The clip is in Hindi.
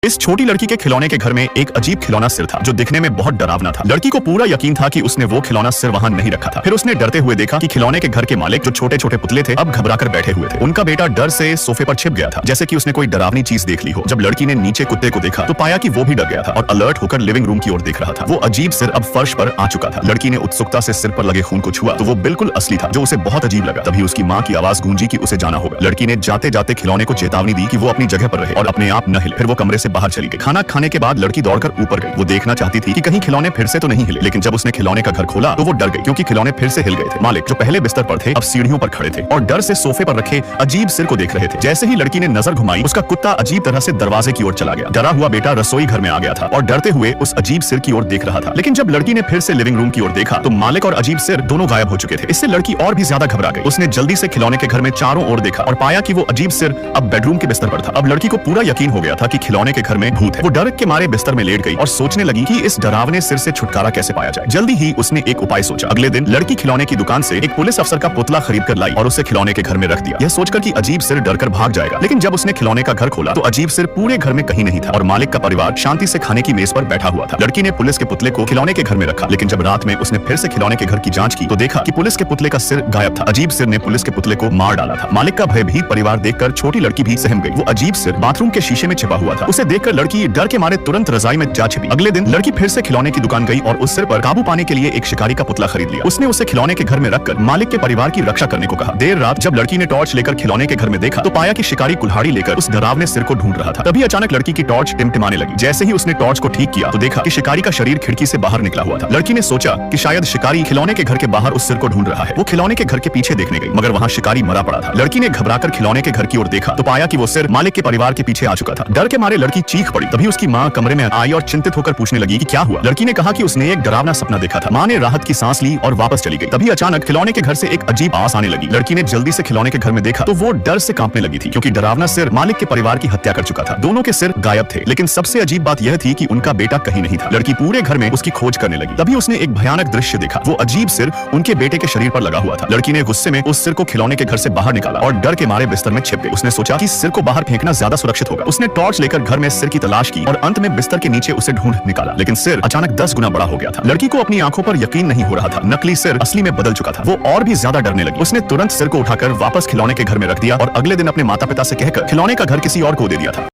इस छोटी लड़की के खिलौने के घर में एक अजीब खिलौना सिर था जो दिखने में बहुत डरावना था। लड़की को पूरा यकीन था कि उसने वो खिलौना सिर वहां नहीं रखा था। फिर उसने डरते हुए देखा कि खिलौने के घर के मालिक जो छोटे छोटे पुतले थे अब घबराकर बैठे हुए थे। उनका बेटा डर से सोफे पर छिप गया था जैसे कि उसने कोई डरावनी चीज देख ली हो। जब लड़की ने नीचे कुत्ते को देखा तो पाया कि वो भी डर गया था और अलर्ट होकर लिविंग रूम की ओर देख रहा था। वो अजीब सिर अब फर्श पर आ चुका था। लड़की ने उत्सुकता से सिर पर लगे खून को छुआ तो वो बिल्कुल असली था, जो उसे बहुत अजीब लगा। तभी उसकी माँ की आवाज गूंजी कि उसे जाना होगा। लड़की ने जाते जाते खिलौने को चेतावनी दी कि वो अपनी जगह पर रहे और अपने आप न हिले। फिर वो कमरे से बाहर चली गई। खाना खाने के बाद लड़की दौड़कर ऊपर गई। वो देखना चाहती थी कि कहीं खिलौने फिर से तो नहीं हिले, लेकिन जब उसने खिलौने का घर खोला तो वो डर गई क्योंकि खिलौने फिर से हिल गए थे। मालिक जो पहले बिस्तर पर थे अब सीढ़ियों पर खड़े थे और डर से सोफे पर रखे अजीब सिर को देख रहे थे। जैसे ही लड़की ने नजर घुमाई उसका कुत्ता अजीब तरह से दरवाजे की ओर चला गया। डरा हुआ बेटा रसोई घर में आ गया था और डरते हुए उस अजीब सिर की ओर देख रहा था। लेकिन जब लड़की ने फिर से लिविंग रूम की ओर देखा तो मालिक और अजीब सिर दोनों गायब हो चुके थे। इससे लड़की और भी ज्यादा घबरा गई। उसने जल्दी से खिलौने के घर में चारों ओर देखा और पाया कि वो अजीब सिर अब बेडरूम के बिस्तर पर था। अब लड़की को पूरा यकीन हो गया था कि खिलौने के घर में भूत है। वो डर के मारे बिस्तर में लेट गई और सोचने लगी कि इस डरावने सिर से छुटकारा कैसे पाया जाए। जल्दी ही उसने एक उपाय सोचा। अगले दिन लड़की खिलौने की दुकान से एक पुलिस अफसर का पुतला खरीद कर लाई और उसे खिलौने के घर में रख दिया, यह सोचकर कि अजीब सिर डरकर भाग जाएगा। लेकिन जब उसने खिलौने का घर खोला तो अजीब सिर पूरे घर में कहीं नहीं था और मालिक का परिवार शांति से खाने की मेज पर बैठा हुआ था। लड़की ने पुलिस के पुतले को खिलौने के घर में रखा, लेकिन जब रात में उसने फिर से खिलौने के घर की जांच की तो देखा कि पुलिस के पुतले का सिर गायब था। अजीब सिर ने पुलिस के पुतले को मार डाला था। मालिक का भयभीत परिवार देखकर छोटी लड़की भी सहम गई। वो अजीब सिर बाथरूम के शीशे में छिपा हुआ था। उसे देखकर लड़की डर के मारे तुरंत रजाई में जा छिपी। अगले दिन लड़की फिर से खिलौने की दुकान गई और उस सिर पर काबू पाने के लिए एक शिकारी का पुतला खरीद लिया। उसने उसे खिलौने के घर में रखकर मालिक के परिवार की रक्षा करने को कहा। देर रात जब लड़की ने टॉर्च लेकर खिलौने के घर में देखा तो पाया कि शिकारी कुल्हाड़ी लेकर उस डरावने सिर को ढूंढ रहा था। तभी अचानक लड़की की टॉर्च टिमटिमाने लगी। जैसे ही उसने टॉर्च को ठीक किया तो देखा कि शिकारी का शरीर खिड़की से बाहर निकला हुआ था। लड़की ने सोचा कि शायद शिकारी खिलौने के घर के बाहर उस सिर को ढूंढ रहा है। वो खिलौने के घर के पीछे देखने गई मगर वहाँ शिकारी मरा पड़ा था। लड़की ने घबराकर खिलौने के घर की ओर देखा तो पाया कि वो सिर मालिक के परिवार के पीछे आ चुका था। डर के मारे लड़की चीख पड़ी। तभी उसकी माँ कमरे में आई और चिंतित होकर पूछने लगी कि क्या हुआ। लड़की ने कहा कि उसने एक डरावना सपना देखा था। माँ ने राहत की सांस ली और वापस चली गई। तभी अचानक खिलौने के घर से एक अजीब आवाज आने लगी। लड़की ने जल्दी से खिलौने के घर में देखा तो वो डर से कांपने लगी थी क्योंकि डरावना सिर मालिक के परिवार की हत्या कर चुका था। दोनों के सिर गायब थे, लेकिन सबसे अजीब बात यह थी कि उनका बेटा कहीं नहीं था। लड़की पूरे घर में उसकी खोज करने लगी। तभी उसने एक भयानक दृश्य देखा। वो अजीब सिर उनके बेटे के शरीर पर लगा हुआ था। लड़की ने गुस्से में उस सिर को खिलौने के घर से बाहर निकाला और डर के मारे बिस्तर में छिप गई। उसने सोचा कि सिर को बाहर फेंकना ज्यादा सुरक्षित होगा। उसने टॉर्च लेकर घर में सिर की तलाश की और अंत में बिस्तर के नीचे उसे ढूंढ निकाला, लेकिन सिर अचानक 10 गुना बड़ा हो गया था। लड़की को अपनी आंखों पर यकीन नहीं हो रहा था। नकली सिर असली में बदल चुका था। वो और भी ज्यादा डरने लगी। उसने तुरंत सिर को उठाकर वापस खिलौने के घर में रख दिया और अगले दिन अपने माता पिता से कहकर खिलौने का घर किसी और को दे दिया था।